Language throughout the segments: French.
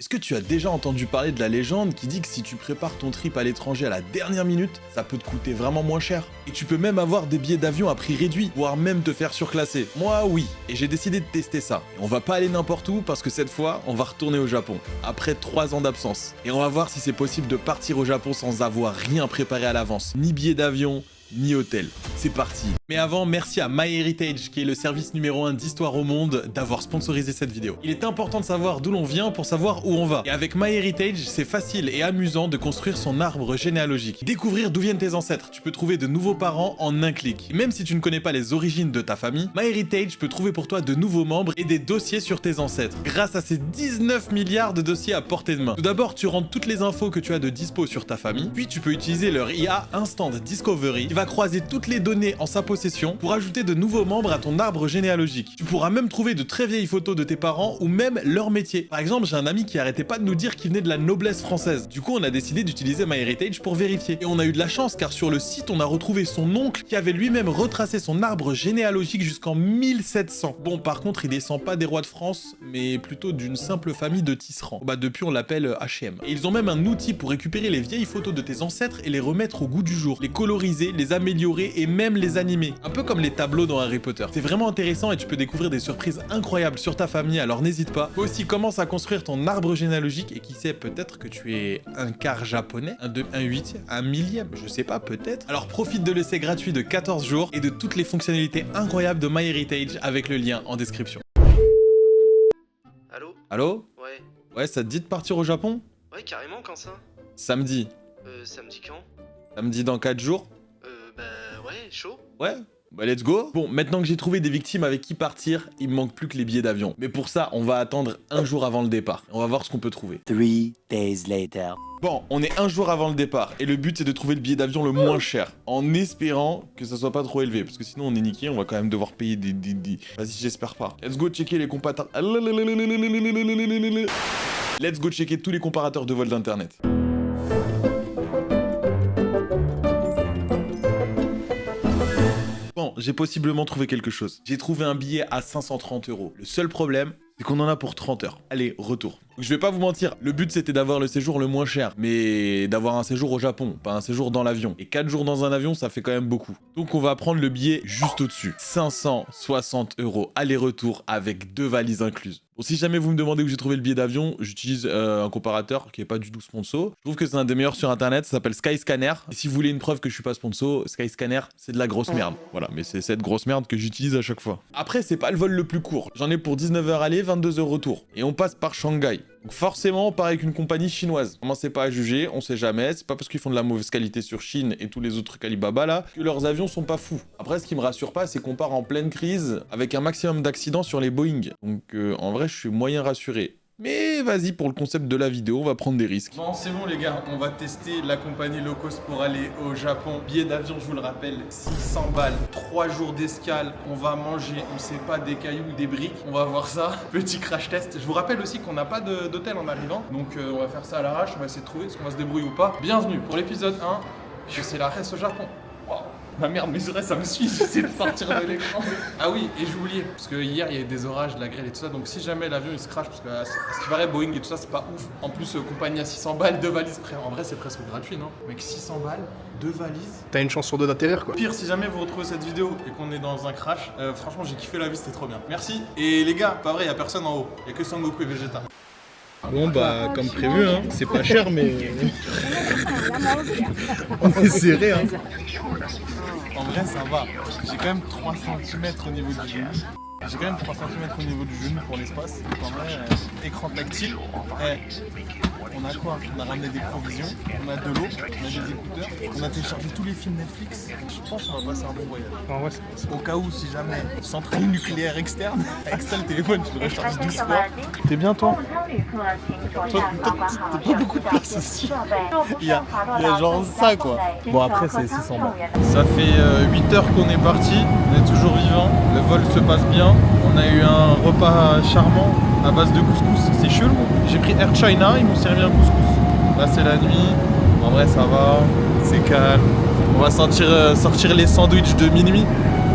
Est-ce que tu as déjà entendu parler de la légende qui dit que si tu prépares ton trip à l'étranger à la dernière minute, ça peut te coûter vraiment moins cher? Et tu peux même avoir des billets d'avion à prix réduit, voire même te faire surclasser. Moi, oui, et j'ai décidé de tester ça. Et on va pas aller n'importe où parce que cette fois, on va retourner au Japon, après 3 ans d'absence. Et on va voir si c'est possible de partir au Japon sans avoir rien préparé à l'avance, ni billet d'avion, ni hôtel. C'est parti. Mais avant, merci à MyHeritage, qui est le service numéro 1 d'histoire au monde, d'avoir sponsorisé cette vidéo. Il est important de savoir d'où l'on vient pour savoir où on va. Et avec MyHeritage, c'est facile et amusant de construire son arbre généalogique. Découvrir d'où viennent tes ancêtres. Tu peux trouver de nouveaux parents en un clic. Et même si tu ne connais pas les origines de ta famille, MyHeritage peut trouver pour toi de nouveaux membres et des dossiers sur tes ancêtres. Grâce à ces 19 milliards de dossiers à portée de main. Tout d'abord, tu rentres toutes les infos que tu as de dispo sur ta famille. Puis tu peux utiliser leur IA Instant Discovery, qui va croiser toutes les données en sa possession pour ajouter de nouveaux membres à ton arbre généalogique. Tu pourras même trouver de très vieilles photos de tes parents ou même leur métier. Par exemple, j'ai un ami qui arrêtait pas de nous dire qu'il venait de la noblesse française. Du coup, on a décidé d'utiliser MyHeritage pour vérifier. Et on a eu de la chance car sur le site, on a retrouvé son oncle qui avait lui-même retracé son arbre généalogique jusqu'en 1700. Bon, par contre, il descend pas des rois de France, mais plutôt d'une simple famille de tisserands. Bah depuis, on l'appelle H&M. Et ils ont même un outil pour récupérer les vieilles photos de tes ancêtres et les remettre au goût du jour, les coloriser, les améliorer et même les animer. Un peu comme les tableaux dans Harry Potter. C'est vraiment intéressant et tu peux découvrir des surprises incroyables sur ta famille, alors n'hésite pas. Toi aussi, commence à construire ton arbre généalogique et qui sait, peut-être que tu es un quart japonais, un huitième, un millième, je sais pas, peut-être. Alors profite de l'essai gratuit de 14 jours et de toutes les fonctionnalités incroyables de MyHeritage avec le lien en description. Allô? Allô? Ouais. Ouais, ça te dit de partir au Japon? Ouais, carrément, quand ça? Samedi. Samedi quand? Samedi dans 4 jours? Bah ouais, chaud. Ouais, bah let's go. Bon, maintenant que j'ai trouvé des victimes avec qui partir, il me manque plus que les billets d'avion. Mais pour ça, on va attendre un jour avant le départ. On va voir ce qu'on peut trouver. 3 days later. Bon, on est un jour avant le départ, et le but c'est de trouver le billet d'avion le moins cher, en espérant que ça soit pas trop élevé, parce que sinon on est niqué, on va quand même devoir payer des... Vas-y, j'espère pas. Let's go checker les comparateurs... Let's go checker tous les comparateurs de vol d'internet. Bon, j'ai possiblement trouvé quelque chose. J'ai trouvé un billet à 530 €. Le seul problème, c'est qu'on en a pour 30 heures. Allez, retour. Donc, je vais pas vous mentir, le but c'était d'avoir le séjour le moins cher, mais d'avoir un séjour au Japon, pas un séjour dans l'avion. Et 4 jours dans un avion, ça fait quand même beaucoup. Donc on va prendre le billet juste au-dessus. 560 € aller-retour avec 2 valises incluses. Bon, si jamais vous me demandez où j'ai trouvé le billet d'avion, j'utilise un comparateur qui est pas du tout sponsor. Je trouve que c'est un des meilleurs sur internet, ça s'appelle Skyscanner. Et si vous voulez une preuve que je suis pas sponsor, Skyscanner, c'est de la grosse merde. Voilà, mais c'est cette grosse merde que j'utilise à chaque fois. Après, c'est pas le vol le plus court. J'en ai pour 19 h aller, 22 h retour. Et on passe par Shanghai. Donc forcément, on part avec une compagnie chinoise. Commencez pas à juger, on sait jamais. C'est pas parce qu'ils font de la mauvaise qualité sur Chine et tous les autres trucs Alibaba là que leurs avions sont pas fous. Après, ce qui me rassure pas, c'est qu'on part en pleine crise avec un maximum d'accidents sur les Boeing. Donc en vrai, je suis moyen rassuré. Mais vas-y, pour le concept de la vidéo, on va prendre des risques. Bon, c'est bon les gars, on va tester la compagnie low cost pour aller au Japon. Billet d'avion, je vous le rappelle, 600 balles, 3 jours d'escale, on va manger, on sait pas, des cailloux ou des briques, on va voir ça. Petit crash test. Je vous rappelle aussi qu'on n'a pas d'hôtel en arrivant, donc on va faire ça à l'arrache, on va essayer de trouver ce qu'on va se débrouiller ou pas. Bienvenue pour l'épisode 1, c'est la reste au Japon. Wow. Ma merde, mais c'est vrai, ça me suit, j'essaie de sortir de l'écran. Ah oui, et j'ai oublié, parce que hier il y a eu des orages, de la grêle et tout ça, donc si jamais l'avion il se crash, parce que ce qui paraît Boeing et tout ça, c'est pas ouf. En plus, compagnie à 600 balles, 2 valises, en vrai c'est presque gratuit, non? Mec, 600 balles, 2 valises. T'as une chance sur 2 d'atterrir quoi. Pire, si jamais vous retrouvez cette vidéo et qu'on est dans un crash, franchement j'ai kiffé la vie, c'était trop bien. Merci. Et les gars, pas vrai, y a personne en haut, y a que Sangoku et Vegeta. Bon bah comme prévu hein, c'est pas cher mais on est serré hein. En vrai ça va, j'ai quand même 3 cm au niveau du genou. J'ai quand même 3 cm au niveau du genou pour l'espace. En vrai, écran tactile. On a quoi? On a ramené des provisions, on a de l'eau, on a des écouteurs, on a téléchargé tous les films Netflix. Je pense qu'on va passer un bon voyage. En vrai, Au cas où, si jamais, centrale nucléaire externe, avec ça le téléphone, tu le recharges 12 fois. t'es bien toi? Toi, t'as pas beaucoup de place ici. Il y a genre ça quoi. Bon après c'est 600 balles. Ça fait 8 heures qu'on est parti, on est toujours vivant, le vol se passe bien. On a eu un repas charmant à base de couscous, c'est chelou. J'ai pris Air China, ils m'ont servi un couscous. Là c'est la nuit, en vrai ça va, c'est calme. On va sortir les sandwichs de minuit,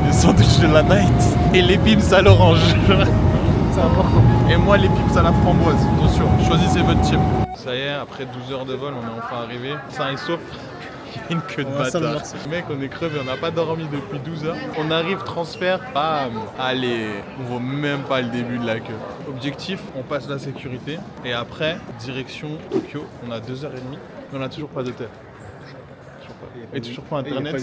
les sandwichs de la night et les pims à l'orange. C'est important. Et moi, les pips à la framboise. Attention, choisissez votre team. Ça y est, après 12 heures de vol, on est enfin arrivé. Sain et sauf. Il y a une queue de bâtard. Mec, on est crevé, on n'a pas dormi depuis 12 heures. On arrive, transfert, bam. Allez, on voit même pas le début de la queue. Objectif, on passe la sécurité. Et après, direction Tokyo. On a 2h30, mais on n'a toujours pas d'hôtel. Et toujours pas internet.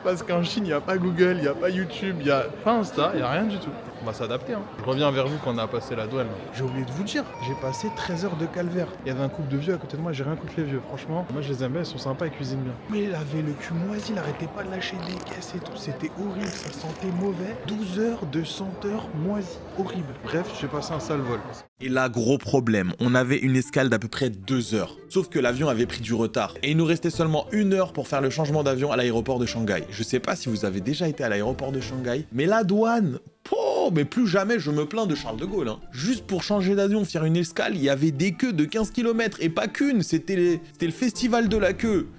Parce qu'en Chine, il n'y a pas Google, il n'y a pas YouTube, il n'y a pas Insta, il n'y a rien du tout. On va s'adapter. Hein. Je reviens vers vous quand on a passé la douane. J'ai oublié de vous dire, j'ai passé 13 heures de calvaire. Il y avait un couple de vieux à côté de moi, j'ai rien contre les vieux. Franchement, moi je les aime bien, ils sont sympas, ils cuisinent bien. Mais il avait le cul moisi, il arrêtait pas de lâcher des caisses et tout. C'était horrible, ça sentait mauvais. 12 heures de senteur moisi. Horrible. Bref, j'ai passé un sale vol. Et là, gros problème, on avait une escale d'à peu près 2 heures. Sauf que l'avion avait pris du retard. Et il nous restait seulement 1 heure pour faire le changement d'avion à l'aéroport de Shanghai. Je sais pas si vous avez déjà été à l'aéroport de Shanghai, mais la douane... Oh, mais plus jamais je me plains de Charles de Gaulle. Hein. Juste pour changer d'avion, faire une escale, il y avait des queues de 15 km. Et pas qu'une, c'était le festival de la queue.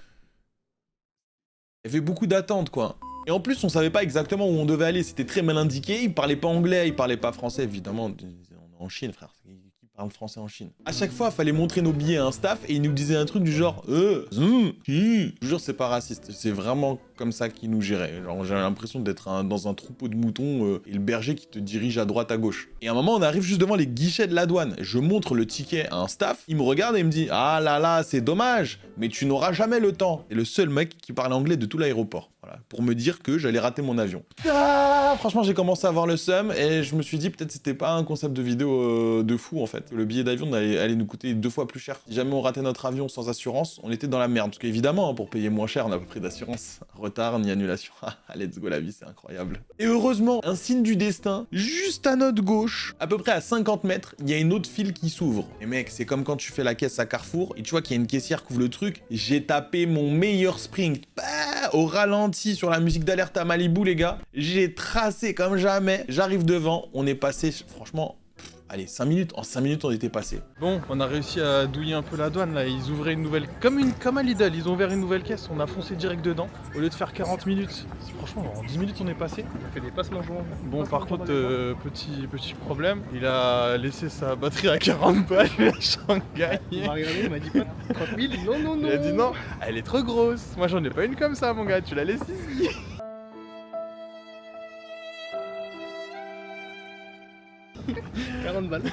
Il y avait beaucoup d'attentes, quoi. Et en plus, on savait pas exactement où on devait aller. C'était très mal indiqué. Ils parlaient pas anglais, ils parlaient pas français, évidemment. On est en Chine, frère. Qui parle français en Chine? À chaque fois, il fallait montrer nos billets à un staff et il nous disait un truc du genre Je vous jure, c'est pas raciste. C'est vraiment comme ça qu'ils nous géraient. Genre, j'ai l'impression d'être dans un troupeau de moutons et le berger qui te dirige à droite, à gauche. Et à un moment, on arrive juste devant les guichets de la douane. Je montre le ticket à un staff. Il me regarde et il me dit Ah là là, c'est dommage, mais tu n'auras jamais le temps. C'est le seul mec qui parle anglais de tout l'aéroport. Voilà, pour me dire que j'allais rater mon avion. Ah, franchement, j'ai commencé à avoir le seum et je me suis dit peut-être c'était pas un concept de vidéo de fou en fait. Le billet d'avion allait nous coûter 2 fois plus cher. Si jamais on ratait notre avion sans assurance, on était dans la merde. Parce qu'évidemment, pour payer moins cher, on n'a pas pris d'assurance. Retard ni annulation. Let's go, la vie, c'est incroyable. Et heureusement, un signe du destin, juste à notre gauche, à peu près à 50 mètres, il y a une autre file qui s'ouvre. Et mec, c'est comme quand tu fais la caisse à Carrefour et tu vois qu'il y a une caissière qui ouvre le truc. J'ai tapé mon meilleur sprint. Au ralenti sur la musique d'alerte à Malibu, les gars. J'ai tracé comme jamais. J'arrive devant. On est passé, franchement... Allez, 5 minutes. En 5 minutes, on était passé. Bon, on a réussi à douiller un peu la douane, là. Ils ouvraient une nouvelle... Comme à Lidl, ils ont ouvert une nouvelle caisse. On a foncé direct dedans. Au lieu de faire 40 minutes. Franchement, en 10 minutes, on est passé. On a fait des passements joints. Bon, par contre, petit problème. Il a laissé sa batterie à 40 balles à Shanghai. Il m'a regardé, il m'a dit pas 30 000. Non. Il a dit non, elle est trop grosse. Moi, j'en ai pas une comme ça, mon gars. Tu la laisses ici. 40 balles.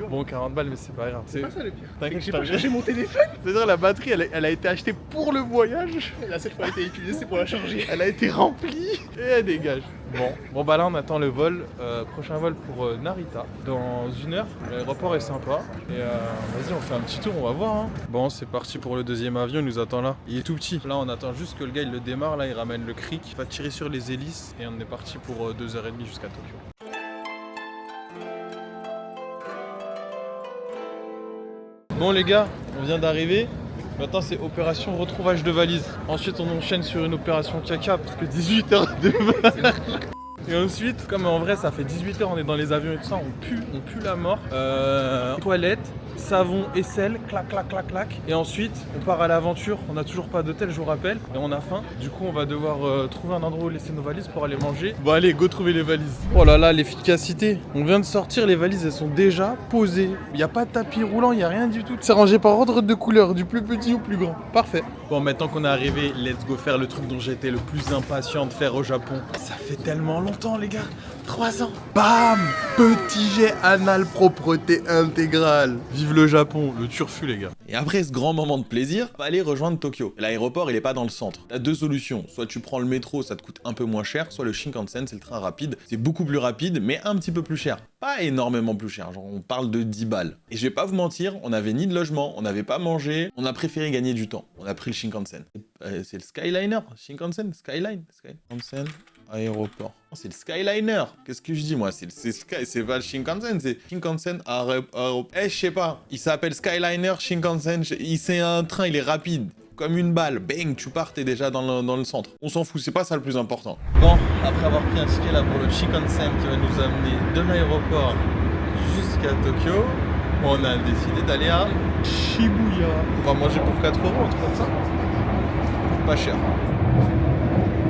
Bon, 40 balles, mais c'est pas grave. C'est pas ça le pire. T'inquiète, J'ai pas cherché mon téléphone. C'est-à-dire, la batterie, elle a été achetée pour le voyage. La seule fois qu'elle a été utilisée, c'est pour la charger. Elle a été remplie et elle dégage. Bon bah là on attend le vol, prochain vol pour Narita dans 1 heure. L'aéroport est sympa et vas-y on fait un petit tour, on va voir. Hein. Bon c'est parti pour le deuxième avion, il nous attend là. Il est tout petit. Là on attend juste que le gars il le démarre, là il ramène le cric, il va tirer sur les hélices et on est parti pour 2h30 jusqu'à Tokyo. Bon les gars, on vient d'arriver. Maintenant c'est opération retrouvage de valise. Ensuite on enchaîne sur une opération caca parce que 18 heures de vol. Et ensuite, comme en vrai ça fait 18 heures on est dans les avions et tout ça, on pue la mort. Toilette, savon et sel, clac. Et ensuite on part à l'aventure, on n'a toujours pas d'hôtel je vous rappelle. Et on a faim, du coup on va devoir trouver un endroit où laisser nos valises pour aller manger. Bon allez, go trouver les valises. Oh là là, l'efficacité. On vient de sortir, les valises elles sont déjà posées. Il n'y a pas de tapis roulant, il n'y a rien du tout. C'est rangé par ordre de couleur, du plus petit au plus grand. Parfait. Bon maintenant qu'on est arrivé, let's go faire le truc dont j'étais le plus impatient de faire au Japon. Ça fait tellement longtemps les gars, 3 ans. Bam! Petit jet anal propreté intégrale. Vive le Japon, le turfu les gars. Et après ce grand moment de plaisir, fallait rejoindre Tokyo. L'aéroport, il est pas dans le centre. T'as 2 solutions. Soit tu prends le métro, ça te coûte un peu moins cher, soit le Shinkansen, c'est le train rapide. C'est beaucoup plus rapide, mais un petit peu plus cher. Pas énormément plus cher, genre on parle de 10 balles. Et je vais pas vous mentir, on avait ni de logement, on n'avait pas mangé, on a préféré gagner du temps. On a pris le Shinkansen. C'est le Skyliner, Shinkansen, Skyline, aéroport. C'est le Skyliner. Qu'est-ce que je dis moi? C'est pas le Shinkansen, c'est Shinkansen aéroport. Je sais pas. Il s'appelle Skyliner Shinkansen. C'est un train, il est rapide. Comme une balle. Bang, tu pars, t'es déjà dans le centre. On s'en fout, c'est pas ça le plus important. Bon, après avoir pris un ticket là pour le Shinkansen qui va nous amener de l'aéroport jusqu'à Tokyo, on a décidé d'aller à Shibuya. On va manger pour 4 €, un truc comme ça. Pas cher.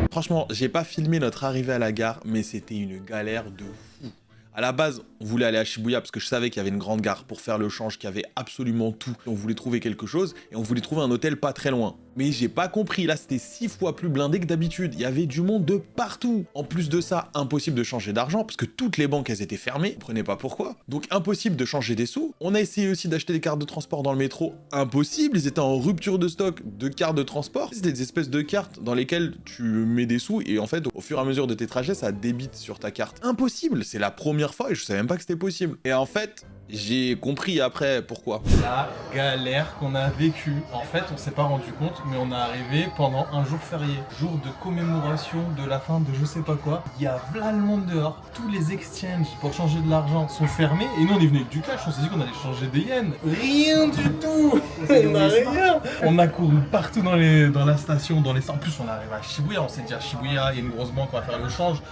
Franchement, j'ai pas filmé notre arrivée à la gare, mais c'était une galère de fou. À la base, on voulait aller à Shibuya parce que je savais qu'il y avait une grande gare pour faire le change, qu'il y avait absolument tout. On voulait trouver quelque chose et on voulait trouver un hôtel pas très loin. Mais j'ai pas compris, là c'était 6 fois plus blindé que d'habitude, il y avait du monde de partout. En plus de ça, impossible de changer d'argent parce que toutes les banques elles étaient fermées, vous comprenez pas pourquoi. Donc impossible de changer des sous. On a essayé aussi d'acheter des cartes de transport dans le métro, impossible, ils étaient en rupture de stock de cartes de transport. C'était des espèces de cartes dans lesquelles tu mets des sous et en fait au fur et à mesure de tes trajets ça débite sur ta carte. Impossible, c'est la première fois et je savais même pas que c'était possible. Et en fait, j'ai compris après pourquoi. La galère qu'on a vécue. En fait, on s'est pas rendu compte, mais on est arrivé pendant un jour férié. Jour de commémoration de la fin de je sais pas quoi. Il y a plein le monde dehors. Tous les exchanges pour changer de l'argent sont fermés. Et nous, on est venu avec du cash. On s'est dit qu'on allait changer des yens. Rien du tout. On a rien. On a couru partout dans la station, dans les... En plus, on arrive à Shibuya. On s'est dit à Shibuya, il y a une grosse banque, on va faire le change.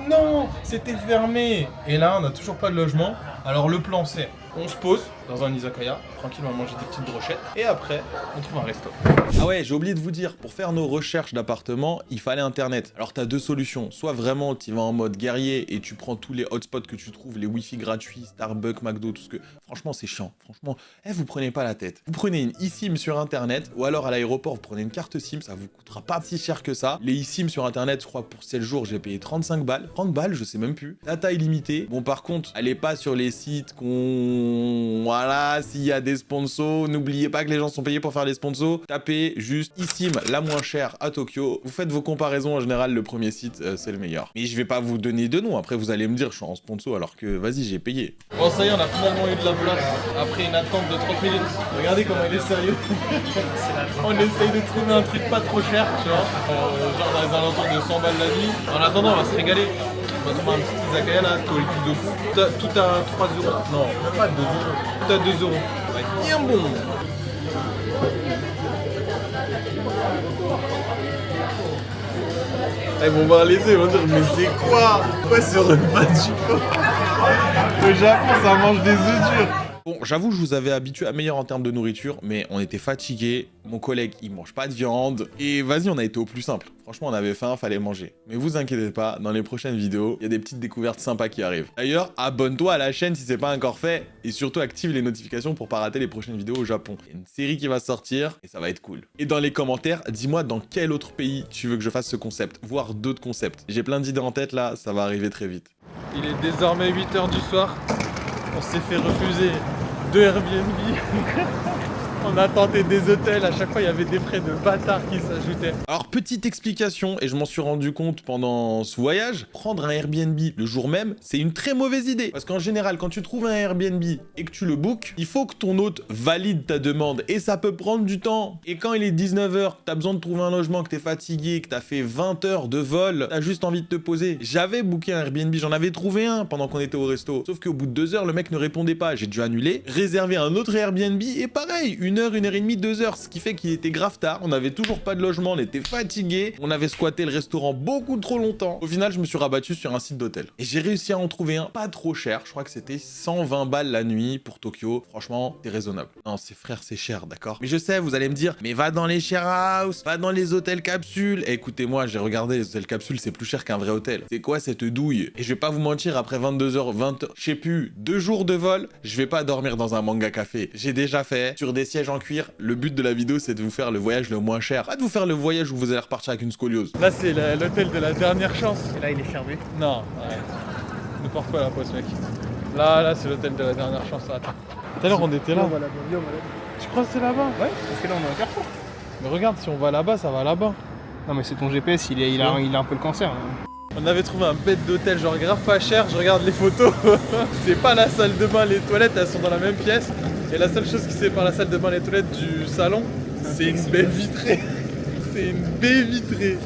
Non, c'était fermé. Et là, on n'a toujours pas de logement. Alors le plan c'est, on se pose dans un izakaya, tranquille, on va manger des petites brochettes, et après, on trouve un resto. Ah ouais, j'ai oublié de vous dire, pour faire nos recherches d'appartements, il fallait internet. Alors t'as deux solutions, soit vraiment tu vas en mode guerrier et tu prends tous les hotspots que tu trouves, les wifi gratuits, Starbucks, McDo, tout ce que... Franchement c'est chiant, franchement, vous prenez pas la tête. Vous prenez une eSIM sur internet, ou alors à l'aéroport vous prenez une carte SIM, ça vous coûtera pas si cher que ça. Les eSIM sur internet, je crois pour 7 jours j'ai payé 35 balles, 30 balles je sais même plus. Data illimitée, bon par contre, allez pas sur les sites voilà, s'il y a des sponsors, n'oubliez pas que les gens sont payés pour faire les sponsors. Tapez juste eSIM la moins chère à Tokyo. Vous faites vos comparaisons, en général, le premier site, c'est le meilleur. Mais je vais pas vous donner de nom, après vous allez me dire je suis en sponsor alors que vas-y, j'ai payé. Bon, ça y est, on a finalement eu de la place après une attente de 30 minutes. Regardez comment il est sérieux. On essaye de trouver un truc pas trop cher, tu vois. Genre dans les alentours de 100 balles la nuit. En attendant, on va se régaler. On va trouver un petit izakaya là, collectif de fou. Tout à 3 euros. Non, pas 2 euros. Tout à 2 euros. Ça va être bien bon. Ils vont voir les yeux, ils vont dire mais c'est quoi ce repas du faux? Au Japon, ça mange des œufs durs. Bon, j'avoue, je vous avais habitué à meilleur en termes de nourriture, mais on était fatigués. Mon collègue, il mange pas de viande. Et vas-y, on a été au plus simple. Franchement, on avait faim, fallait manger. Mais vous inquiétez pas, dans les prochaines vidéos, il y a des petites découvertes sympas qui arrivent. D'ailleurs, abonne-toi à la chaîne si c'est pas encore fait. Et surtout, active les notifications pour pas rater les prochaines vidéos au Japon. Il y a une série qui va sortir et ça va être cool. Et dans les commentaires, dis-moi dans quel autre pays tu veux que je fasse ce concept, voire d'autres concepts. J'ai plein d'idées en tête là, ça va arriver très vite. Il est désormais 8h du soir. On s'est fait refuser 2 Airbnb. On a tenté des hôtels, à chaque fois il y avait des frais de bâtard qui s'ajoutaient. Alors petite explication, et je m'en suis rendu compte pendant ce voyage, prendre un Airbnb le jour même, c'est une très mauvaise idée. Parce qu'en général, quand tu trouves un Airbnb et que tu le bookes, il faut que ton hôte valide ta demande, et ça peut prendre du temps. Et quand il est 19h, que t'as besoin de trouver un logement, que t'es fatigué, que t'as fait 20 heures de vol, t'as juste envie de te poser. J'avais booké un Airbnb, j'en avais trouvé un pendant qu'on était au resto. Sauf qu'au bout de 2 heures, le mec ne répondait pas, j'ai dû annuler, réserver un autre Airbnb, et pareil, 1 heure, 1 heure et demie, 2 heures, ce qui fait qu'il était grave tard, on avait toujours pas de logement, on était fatigué, on avait squatté le restaurant beaucoup trop longtemps. Au final, je me suis rabattu sur un site d'hôtel. Et j'ai réussi à en trouver un pas trop cher, je crois que c'était 120 balles la nuit pour Tokyo. Franchement, c'est raisonnable. Non, c'est frère, c'est cher, d'accord? Mais je sais, vous allez me dire, mais va dans les share house, va dans les hôtels capsules. Et écoutez-moi, j'ai regardé, les hôtels capsules, c'est plus cher qu'un vrai hôtel. C'est quoi cette douille? Et je vais pas vous mentir, après 22h, 20h, je sais plus, 2 jours de vol, je vais pas dormir dans un manga café. J'ai déjà fait, sur des sièges en cuir. Le but de la vidéo, c'est de vous faire le voyage le moins cher. Pas de vous faire le voyage où vous allez repartir avec une scoliose. Là, c'est l'hôtel de la dernière chance. Et là, il est fermé. Non, ouais. Ne porte pas la poisse, mec. Là, c'est l'hôtel de la dernière chance. Attends. Tout à l'heure, on était là. Tu crois que c'est là-bas? Ouais, parce que là, on est au carrefour. Mais regarde, si on va là-bas, ça va là-bas. Non, mais c'est ton GPS, il a un peu le cancer. Là. On avait trouvé un bête d'hôtel, genre grave pas cher. Je regarde les photos. C'est pas la salle de bain, les toilettes, elles sont dans la même pièce. Et la seule chose qui sépare la salle de bain et les toilettes du salon, c'est une baie vitrée. C'est une baie vitrée.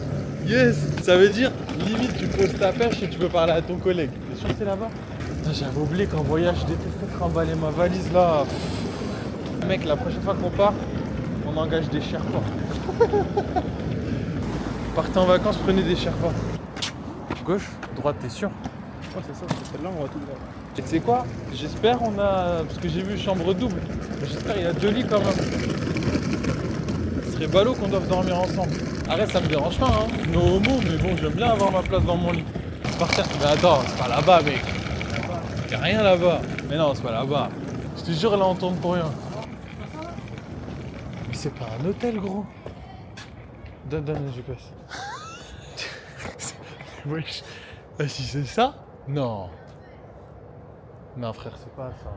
Yes. Ça veut dire, limite, tu poses ta pêche et tu peux parler à ton collègue. T'es sûr que c'est là-bas? J'avais oublié qu'en voyage, je détestais trimballer ma valise là. Mec, la prochaine fois qu'on part, on engage des Sherpas. Partez en vacances, prenez des Sherpas. Gauche, droite, t'es sûr? Ouais, c'est ça, c'est celle-là, on va tout voir. Et tu sais quoi? J'espère on a... Parce que j'ai vu chambre double. J'espère il y a 2 lits quand même. Ce serait ballot qu'on doive dormir ensemble. Arrête, ça me dérange pas, hein. No homo, mais bon, j'aime bien avoir ma place dans mon lit. Par terre, mais attends, c'est pas là-bas, mec. Y'a rien là-bas. Mais non, c'est pas là-bas. Je te jure, là, on tourne pour rien. Mais c'est pas un hôtel, gros. Donne le GPS. Wesh. Ah, si c'est ça? Non. Non, frère, c'est pas ça.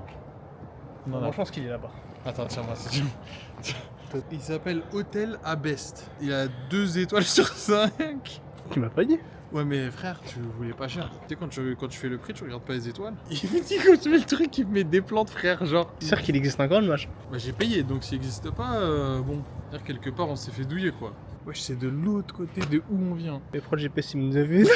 Non, Moi, non. je pense qu'il est là-bas. Attends, tiens-moi, c'est du... Il s'appelle Hôtel à Best. Il a 2 étoiles sur 5. Tu m'as pas dit? Ouais, mais frère, tu voulais pas cher. Tu sais, quand tu fais le prix, tu regardes pas les étoiles. Il me dit quand tu fais le truc, il me met des plantes, frère, genre. C'est sûr qu'il existe encore le match. Bah, j'ai payé, donc s'il existe pas, bon. C'est-à-dire, quelque part, on s'est fait douiller, quoi. Wesh, c'est de l'autre côté de où on vient. Mais pourquoi le GPS il nous a vu?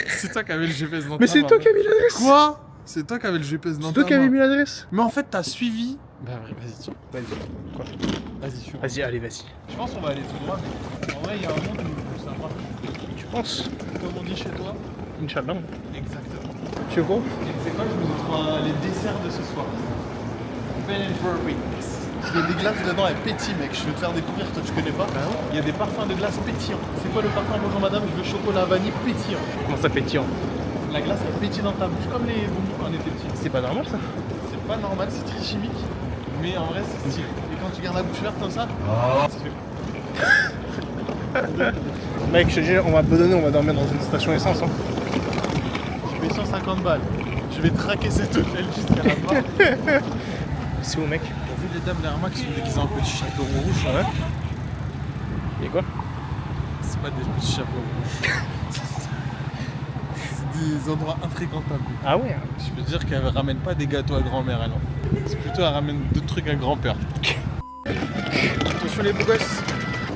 C'est toi qui avais le GPS dans Mais ta c'est main. toi qui as mis l'adresse! Quoi? C'est toi qui avais le GPS dans C'est ta toi qui avais main. mis l'adresse! Mais en fait, t'as suivi. Bah, vas-y, tiens. Vas-y. Quoi? Vas-y, suis. Vas-y, allez, vas-y. Je pense qu'on va aller tout droit, mais en vrai, il y a un monde où ça va. Tu penses? Comme on dit chez toi. Inch'Allah. Exactement. Tu veux quoi? Et c'est quoi, je vous offre les desserts de ce soir. Ben & Jerry's. Il y a des glaces dedans, elles pétillent, mec. Je vais te faire découvrir, toi tu connais pas. Il y a des parfums de glace pétillants. C'est quoi le parfum? Bonjour madame, je veux chocolat vanille pétillant. Comment ça pétillant? La glace elle pétille dans ta bouche comme les bonbons quand on était petit. C'est pas normal ça? C'est pas normal, c'est très chimique. Mais en vrai c'est stylé. Et quand tu gardes la bouche ouverte comme ça, ça fait... Mec, je te dis, on va bedonner, on va dormir dans une station essence. Hein. Je paye 150 balles. Je vais traquer cet hôtel jusqu'à la mort. C'est où, mec? T'as vu les dames derrière moi qui sont déguisées en petits chapeaux rouges? Ouais. Et quoi? C'est pas des petits chapeaux rouges. C'est des endroits infréquentables. Ah ouais? Je peux te dire qu'elle ramène pas des gâteaux à grand-mère, elle. Hein. C'est plutôt elle ramène d'autres trucs à grand-père. Attention les beaux gosses.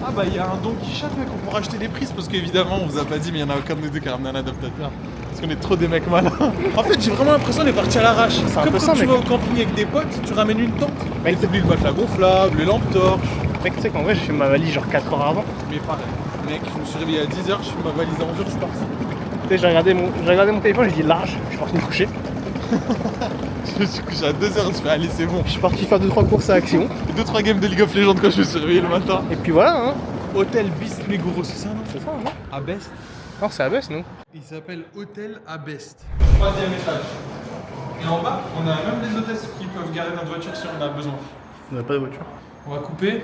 Ah bah il y a un Don Quichotte mec, on pourra acheter des prises parce qu'évidemment on vous a pas dit mais il y en a aucun de nous deux qui a ramené un adaptateur. Parce qu'on est trop des mecs malins. En fait j'ai vraiment l'impression qu'on est parti à l'arrache. C'est un Comme peu quand ça, tu mec. vas au camping avec des potes, tu ramènes une tente. Mec, Mais t'oublies le matelas gonflable, les lampes torches. Mec, tu sais qu'en vrai, j'ai fait ma valise genre 4 heures avant. Mais pareil. Mec, je me suis réveillé à 10h, je fais ma valise à 11h, je suis parti. Tu sais, j'ai regardé mon téléphone, j'ai dit large, je suis parti me coucher. Je me suis couché à 2h, je fais allez c'est bon. Je suis parti faire 2-3 courses à Action. 2-3 games de League of Legends quand je me suis réveillé le matin. Et puis voilà, hein. Hôtel Beast Meguro, c'est ça non? C'est ça, non? À Best. Non, c'est à Best, nous. Il s'appelle Hôtel à Best. 3e étage. Et en bas, on a même des hôtesses qui peuvent garer notre voiture si on a besoin. On n'a pas de voiture. On va couper,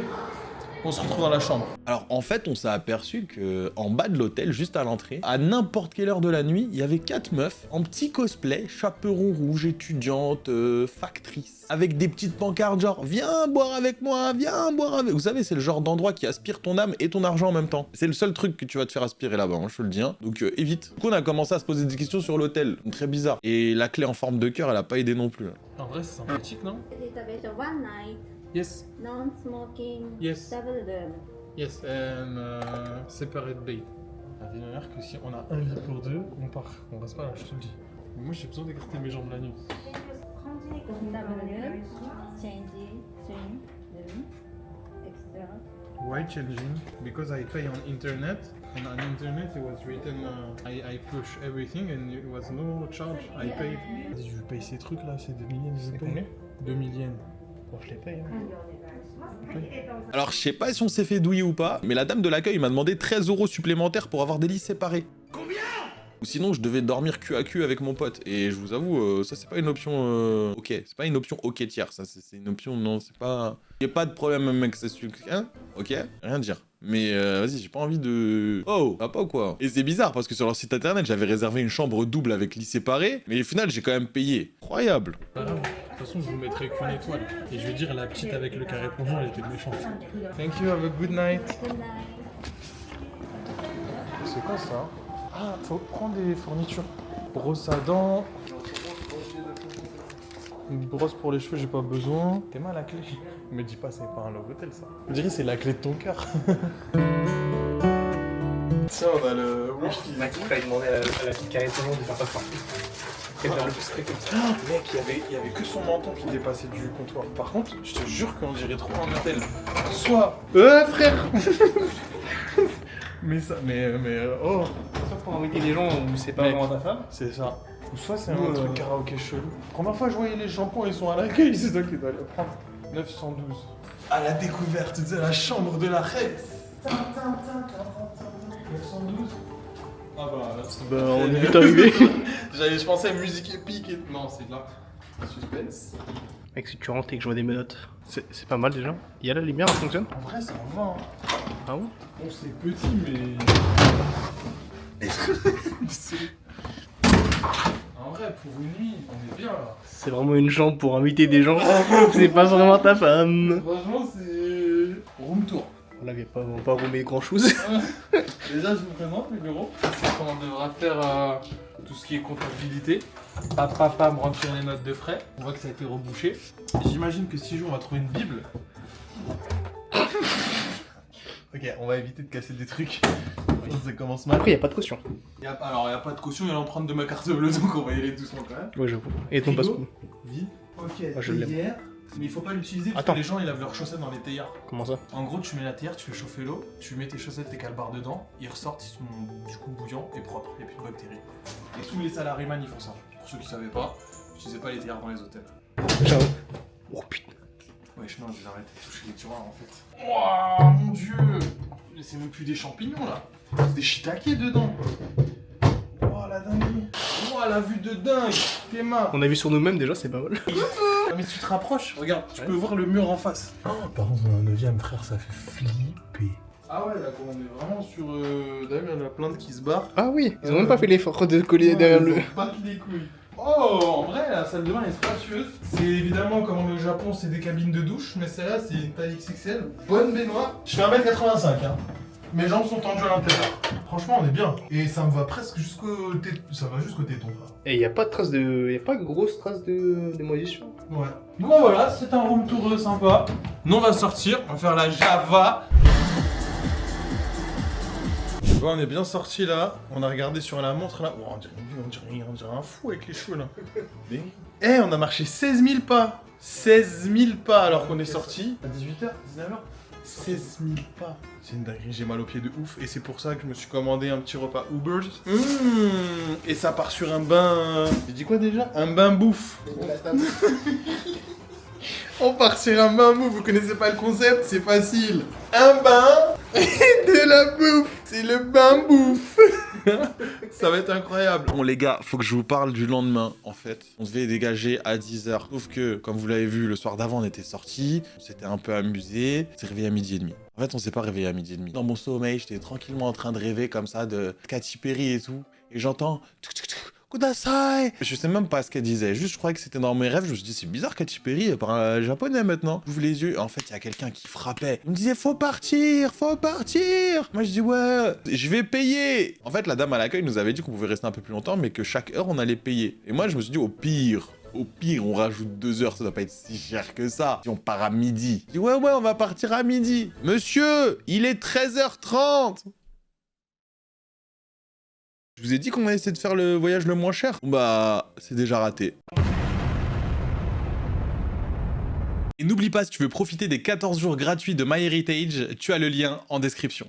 on se retrouve dans la chambre. Alors en fait, on s'est aperçu que en bas de l'hôtel, juste à l'entrée, à n'importe quelle heure de la nuit, il y avait 4 meufs en petit cosplay, chaperon rouge, étudiante, factrice, avec des petites pancartes genre viens boire avec moi, viens boire avec. Vous savez, c'est le genre d'endroit qui aspire ton âme et ton argent en même temps. C'est le seul truc que tu vas te faire aspirer là-bas, hein, je te le dis. Hein. Donc évite. Du coup, on a commencé à se poser des questions sur l'hôtel, très bizarre. Et la clé en forme de cœur, elle a pas aidé non plus. En vrai, c'est sympathique, non? Reservation one night, Yes, non-smoking, Yes. double room. yes, and separate bed. La vie de ma mère que si on a un lit pour deux, on part. On reste pas là, je te le dis. Mais moi, j'ai besoin d'écarter mes jambes la nuit. Double room, change swing room, extra. Why changing? Because I pay on internet, and on internet it was written I push everything and it was no charge. I paid. Vas-y, je paye ces trucs là, c'est 2 millions, je C'est paye. combien 2 millions. Bon, je les paye. Hein. Alors je sais pas si on s'est fait douiller ou pas, mais la dame de l'accueil m'a demandé 13 € supplémentaires pour avoir des lits séparés. Combien? Ou sinon je devais dormir cul à cul avec mon pote. Et je vous avoue, ça c'est pas une option ok. C'est pas une option ok tiers, ça c'est une option non, c'est pas... Y'a pas de problème mec, c'est sûr. Hein? Ok, rien à dire. Mais vas-y, j'ai pas envie de... Oh, va pas ou quoi? Et c'est bizarre parce que sur leur site internet, j'avais réservé une chambre double avec lit séparé, mais au final, j'ai quand même payé. Incroyable. Pas grave. De toute façon, je vous mettrai qu'une étoile. Et je vais dire, la petite avec le carré plongeant, elle était méchante. Thank you, have a good night. Good night. C'est quoi ça? Ah, faut prendre des fournitures. Brosse à dents. Une brosse pour les cheveux, j'ai pas besoin. T'es mal la clé? Me dis pas, c'est pas un love hotel ça. Je dirais c'est la clé de ton cœur. Tiens, on a le wifi. Mec, il fallait demander à la petite carré tout le monde de faire passer. Mec, il y avait que son menton qui dépassait du comptoir. Par contre, je te jure qu'on dirait trop un hôtel. Soit... frère. Mais ça... Mais oh. Soit pour inviter les gens où c'est pas Mec. vraiment ta femme. C'est ça. Ou soit c'est Ou, un truc karaoké chelou. Première fois que je voyais les shampoings, ils sont à l'accueil, c'est toi qui dois le prendre. 912. À la découverte de la chambre de la reine. 912. Ah bah, Bah, on est vite arrivé. je pensais à musique épique et... Non, c'est là. Suspense. Mec, si tu rentres et que je vois des menottes, c'est pas mal déjà. Il y a la lumière, ça fonctionne? En vrai, ça en va. Hein. Ah bon? Bon, c'est petit, mais... En vrai, pour une nuit, on est bien là. C'est vraiment une chambre pour inviter des gens. C'est pas vraiment ta femme. Franchement, c'est... Room tour. Là, il va pas roumer grand chose. Déjà, je vous présente le bureau. C'est quand on devra faire tout ce qui est comptabilité. Papa me remplir les notes de frais. On voit que ça a été rebouché. J'imagine que si on va trouver une Bible. Ok, on va éviter de casser des trucs. Ça commence mal. Après, il y a pas de caution. Alors, il n'y a pas de caution, il y a l'empreinte de ma carte bleue, donc on va y aller doucement quand même. Ouais, j'avoue. Et ton Frigo. passe-coup? Vide. Ok, je l'aime. théière. Mais il faut pas l'utiliser parce Attends. que les gens ils lavent leurs chaussettes dans les théières. Comment ça? En gros, tu mets la théière, tu fais chauffer l'eau, tu mets tes chaussettes, tes calbars dedans, ils ressortent, ils sont du coup bouillants et propres, il n'y a plus de bactéries. Et tous les salariés ils font ça. Pour ceux qui savaient pas, n'utilisez pas les théières dans les hôtels. J'avoue. Oh putain. Wesh, non, je vais arrêter de toucher les tiroirs en fait. Wouah, mon dieu! C'est même plus des champignons là, c'est des shiitake dedans. Wouah, la dinguerie! Wouah, la vue de dingue! Tes mains! On a vu sur nous-mêmes déjà, c'est pas mal. Ah, mais tu te rapproches, regarde, tu peux voir le mur en face. Par contre, on a un 9ème frère, ça fait flipper. Ah ouais, là, on est vraiment sur. D'ailleurs, il y en a plein de qui se barrent. Ah oui, ils ont même pas fait l'effort de coller derrière le. Pas les couilles. Oh, en vrai, la salle de bain est spacieuse. C'est évidemment comme au Japon, c'est des cabines de douche, mais celle-là, c'est une taille XXL. Bonne baignoire. Je fais 1m85, hein. Mes jambes sont tendues à l'intérieur. Franchement, on est bien. Et ça me va presque jusqu'au téton. Ça va jusqu'au téton, frère. Et y a pas de trace de. Y a pas de grosse trace de moisissure. Ouais. Bon, voilà, c'est un room tour sympa. Nous, on va sortir, on va faire la Java. Bon, on est bien sorti là, on a regardé sur la montre là. Oh, on dirait un fou avec les cheveux là. Eh, on a marché 16 000 pas. 16 000 pas alors qu'on est sorti à 18h, 19h. 16 000 pas. C'est une dinguerie, j'ai mal aux pieds de ouf. Et c'est pour ça que je me suis commandé un petit repas Uber. Et ça part sur un bain. J'ai dit quoi déjà? Un bain bouffe. On part sur un bain bouffe, vous connaissez pas le concept? C'est facile. Un bain et de la bouffe. C'est le bain bouffe. Ça va être incroyable. Bon les gars, faut que je vous parle du lendemain en fait. On devait dégager à 10h. Sauf que, comme vous l'avez vu, le soir d'avant on était sortis, on s'était un peu amusé, on s'est réveillé à 12h30. En fait on s'est pas réveillé à 12h30. Dans mon sommeil, j'étais tranquillement en train de rêver comme ça de Katy Perry et tout. Et j'entends... Kudasai. Je sais même pas ce qu'elle disait, juste je croyais que c'était dans mes rêves, je me suis dit c'est bizarre Katy Perry, elle parle japonais maintenant. J'ouvre les yeux, en fait il y a quelqu'un qui frappait. Il me disait faut partir, faut partir. Moi je dis ouais, je vais payer. En fait la dame à l'accueil nous avait dit qu'on pouvait rester un peu plus longtemps mais que chaque heure on allait payer. Et moi je me suis dit au pire, on rajoute 2 heures, ça doit pas être si cher que ça. Si on part à midi. Je dis ouais, on va partir à midi. Monsieur, il est 13h30. Je vous ai dit qu'on allait essayer de faire le voyage le moins cher. Bon bah, c'est déjà raté. Et n'oublie pas, si tu veux profiter des 14 jours gratuits de MyHeritage, tu as le lien en description.